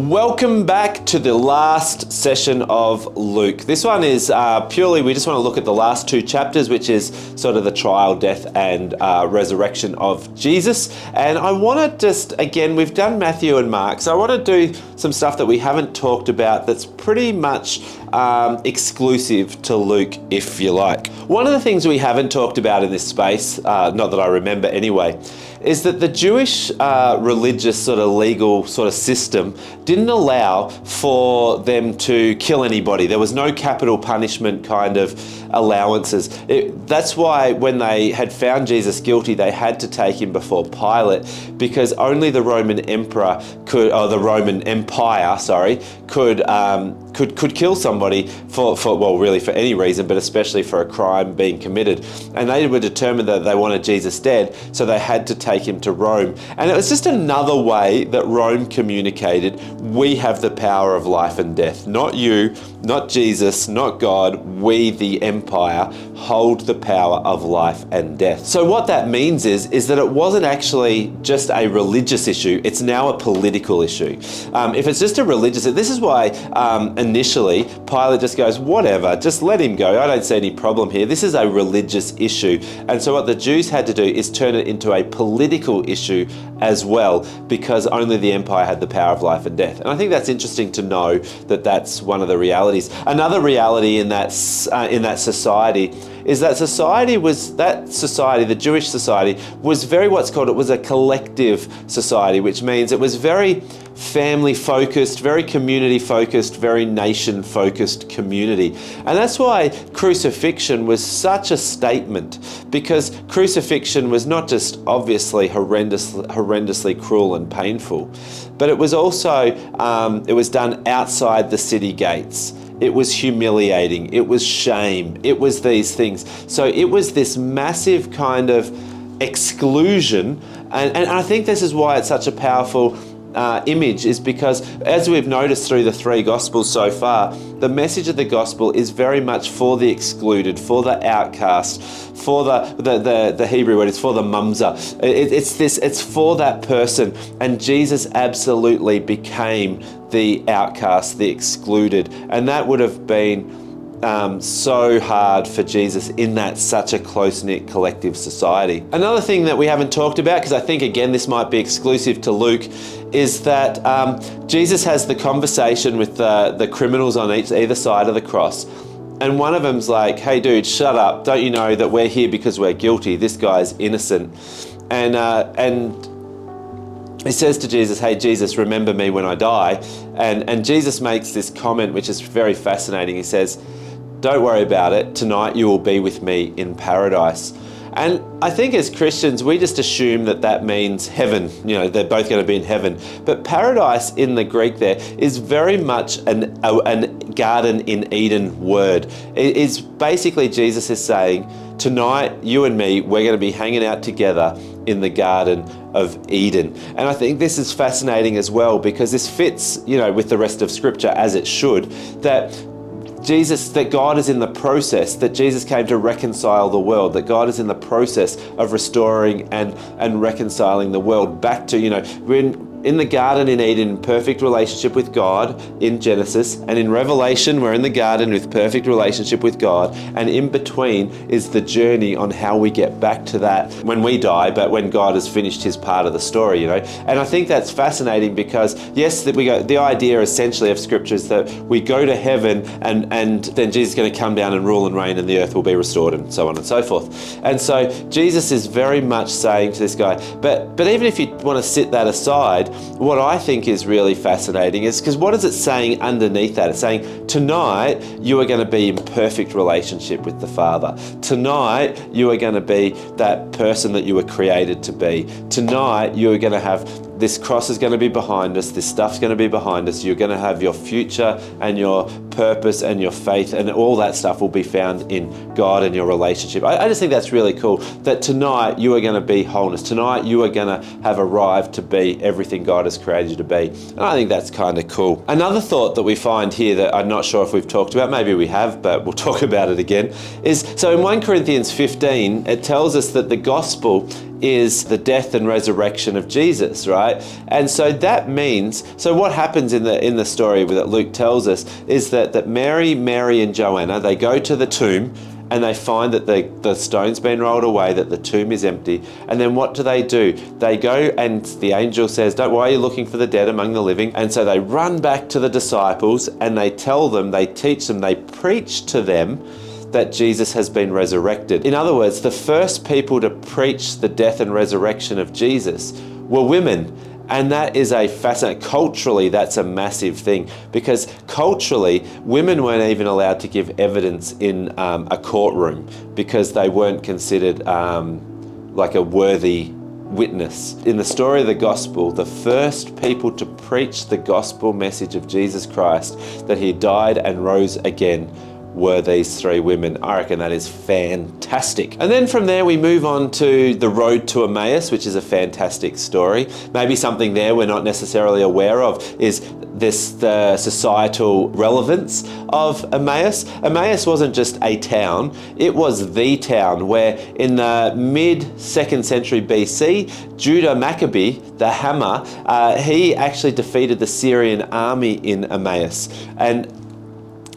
Welcome back to the last session of Luke. This one is purely, we just want to look at the last two chapters, which is sort of the trial, death, and resurrection of Jesus. And I want to just, again, we've done Matthew and Mark, so I want to do some stuff that we haven't talked about that's pretty much exclusive to Luke, if you like. One of the things we haven't talked about in this space, not that I remember anyway, is that the Jewish religious sort of legal sort of system didn't allow for them to kill anybody. There was no capital punishment kind of allowances. That's why when they had found Jesus guilty, they had to take him before Pilate, because only the Roman emperor could, or the Roman Empire, sorry, could kill somebody for well, really for any reason, but especially for a crime being committed. And they were determined that they wanted Jesus dead, so they had to take him to Rome. And it was just another way that Rome communicated, we have the power of life and death. Not you, not Jesus, not God, we, the empire, hold the power of life and death. So what that means is that it wasn't actually just a religious issue, it's now a political issue. If it's just a religious, this is why initially Pilate just goes, whatever, just let him go. I don't see any problem here. This is a religious issue. And so what the Jews had to do is turn it into a political issue as well, because only the empire had the power of life and death. And I think that's interesting to know that that's one of the realities. Another reality in that society is that the Jewish society was very it was a collective society, which means it was very family focused, very community focused, very nation focused community. And that's why crucifixion was such a statement, because crucifixion was not just obviously horrendously cruel and painful, but it was also, it was done outside the city gates. It was humiliating, it was shame, it was these things. So it was this massive kind of exclusion, and I think this is why it's such a powerful image, is because as we've noticed through the three Gospels so far, the message of the Gospel is very much for the excluded, for the outcast, for the Hebrew word is for the mumza. It's for that person, and Jesus absolutely became the outcast, the excluded, and that would have been so hard for Jesus in that such a close-knit collective society. Another thing that we haven't talked about, because I think again this might be exclusive to Luke, is that Jesus has the conversation with the criminals on either side of the cross, and one of them's like, hey dude, shut up, don't you know that we're here because we're guilty, this guy's innocent. And he says to Jesus, hey Jesus, remember me when I die. And Jesus makes this comment which is very fascinating. He says, don't worry about it, tonight you will be with me in paradise. And I think as Christians, we just assume that means heaven, they're both going to be in heaven. But paradise in the Greek there is very much a garden in Eden word. It is basically Jesus is saying, tonight, you and me, we're going to be hanging out together in the Garden of Eden. And I think this is fascinating as well, because this fits, with the rest of Scripture as it should, that God is in the process, that Jesus came to reconcile the world, that God is in the process of restoring and reconciling the world back to, we're in the garden in Eden, perfect relationship with God in Genesis, and in Revelation we're in the garden with perfect relationship with God, and in between is the journey on how we get back to that when we die, but when God has finished his part of the story, And I think that's fascinating, because yes, that the idea essentially of Scripture is that we go to heaven and then Jesus is going to come down and rule and reign, and the earth will be restored, and so on and so forth. And so Jesus is very much saying to this guy, but even if you want to sit that aside, what I think is really fascinating is, because what is it saying underneath that? It's saying, tonight you are going to be in perfect relationship with the Father. Tonight you are going to be that person that you were created to be. Tonight you are going to have, this cross is going to be behind us, this stuff's going to be behind us, you're going to have your future and your purpose and your faith, and all that stuff will be found in God and your relationship. I just think that's really cool, that tonight you are going to be wholeness. Tonight you are going to have arrived to be everything God has created you to be. And I think that's kind of cool. Another thought that we find here that I'm not sure if we've talked about, maybe we have, but we'll talk about it again, is, so in 1 Corinthians 15, it tells us that the gospel is the death and resurrection of Jesus, right? And so that means, so what happens in the story that Luke tells us is that Mary, and Joanna, they go to the tomb and they find that the stone's been rolled away, that the tomb is empty. And then what do? They go, and the angel says, "Don't worry, you're looking for the dead among the living." And so they run back to the disciples and they tell them, they teach them, they preach to them that Jesus has been resurrected. In other words, the first people to preach the death and resurrection of Jesus were women. And that is culturally, that's a massive thing, because culturally, women weren't even allowed to give evidence in a courtroom because they weren't considered like a worthy witness. In the story of the gospel, the first people to preach the gospel message of Jesus Christ, that he died and rose again, were these three women. I reckon that is fantastic. And then from there we move on to the road to Emmaus, which is a fantastic story. Maybe something there we're not necessarily aware of is the societal relevance of Emmaus. Emmaus wasn't just a town, it was the town where in the mid-2nd century BC, Judah Maccabee, the hammer, he actually defeated the Syrian army in Emmaus. And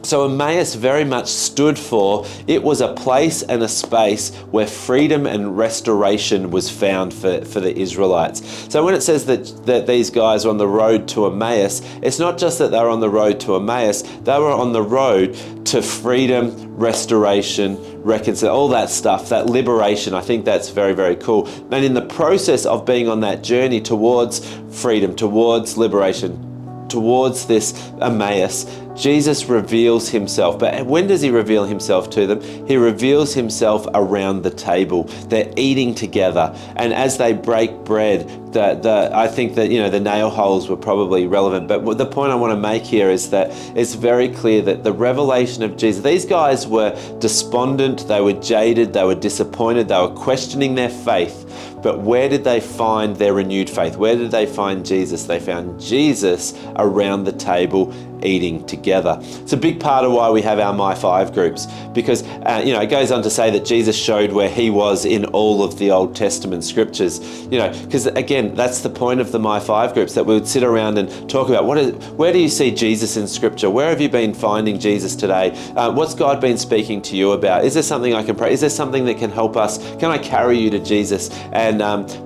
so Emmaus very much stood for, it was a place and a space where freedom and restoration was found for the Israelites. So when it says that these guys were on the road to Emmaus, it's not just that they were on the road to Emmaus, they were on the road to freedom, restoration, reconciliation, all that stuff, that liberation. I think that's very, very cool. And in the process of being on that journey towards freedom, towards liberation, towards this Emmaus, Jesus reveals himself. But when does he reveal himself to them? He reveals himself around the table. They're eating together. And as they break bread, I think that, the nail holes were probably relevant. But the point I want to make here is that it's very clear that the revelation of Jesus, these guys were despondent, they were jaded, they were disappointed, they were questioning their faith. But where did they find their renewed faith? Where did they find Jesus? They found Jesus around the table eating together. It's a big part of why we have our My Five groups, because it goes on to say that Jesus showed where he was in all of the Old Testament scriptures. Because again, that's the point of the My Five groups, that we would sit around and talk about where do you see Jesus in scripture? Where have you been finding Jesus today? What's God been speaking to you about? Is there something I can pray? Is there something that can help us? Can I carry you to Jesus? And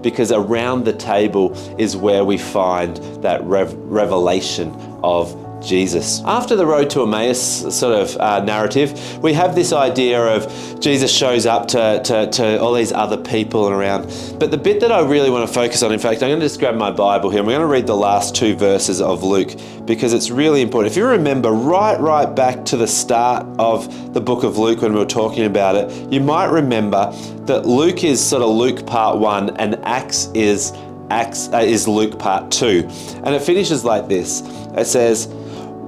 because around the table is where we find that revelation of Jesus. After the road to Emmaus sort of narrative, we have this idea of Jesus shows up to all these other people and around. But the bit that I really want to focus on, in fact, I'm going to just grab my Bible here and we're going to read the last two verses of Luke, because it's really important. If you remember right back to the start of the book of Luke when we were talking about it, you might remember that Luke is sort of Luke part 1 and Acts is Luke part 2. And it finishes like this. It says,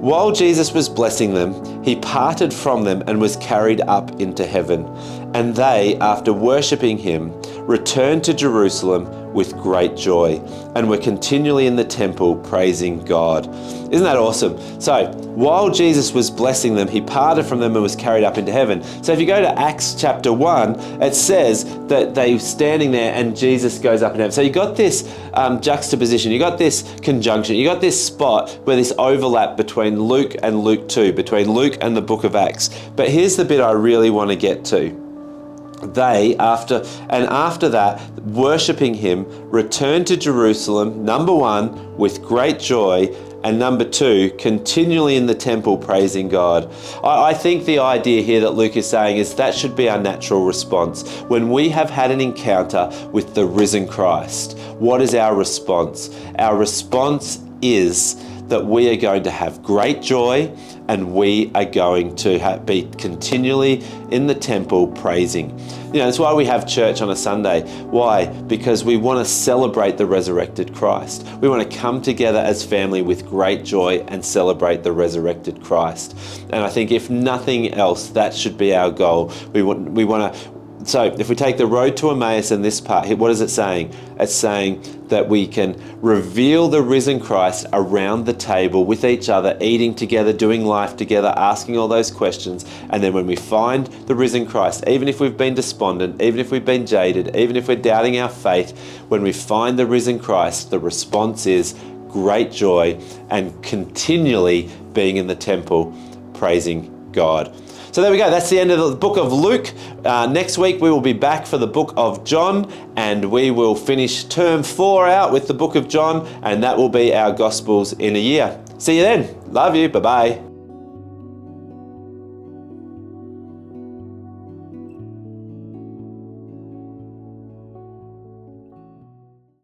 "While Jesus was blessing them, he parted from them and was carried up into heaven. And they, after worshipping him, returned to Jerusalem with great joy and were continually in the temple praising God." Isn't that awesome? So, while Jesus was blessing them, he parted from them and was carried up into heaven. So if you go to Acts chapter 1, it says that they were standing there and Jesus goes up in heaven. So you got this juxtaposition, you got this conjunction, you got this spot where this overlap between Luke and Luke 2, between Luke and the book of Acts. But here's the bit I really want to get to. They, after that, worshipping him, returned to Jerusalem, number 1, with great joy, and number 2, continually in the temple praising God. I think the idea here that Luke is saying is that should be our natural response. When we have had an encounter with the risen Christ, what is our response? Our response is that we are going to have great joy and we are going to be continually in the temple praising. That's why we have church on a Sunday. Why? Because we want to celebrate the resurrected Christ. We want to come together as family with great joy and celebrate the resurrected Christ. And I think if nothing else, that should be our goal. We want to So if we take the road to Emmaus in this part, what is it saying? It's saying that we can reveal the risen Christ around the table with each other, eating together, doing life together, asking all those questions. And then when we find the risen Christ, even if we've been despondent, even if we've been jaded, even if we're doubting our faith, when we find the risen Christ, the response is great joy and continually being in the temple praising God. So there we go. That's the end of the book of Luke. Next week we will be back for the book of John, and we will finish term 4 out with the book of John, and that will be our Gospels in a year. See you then. Love you. Bye-bye.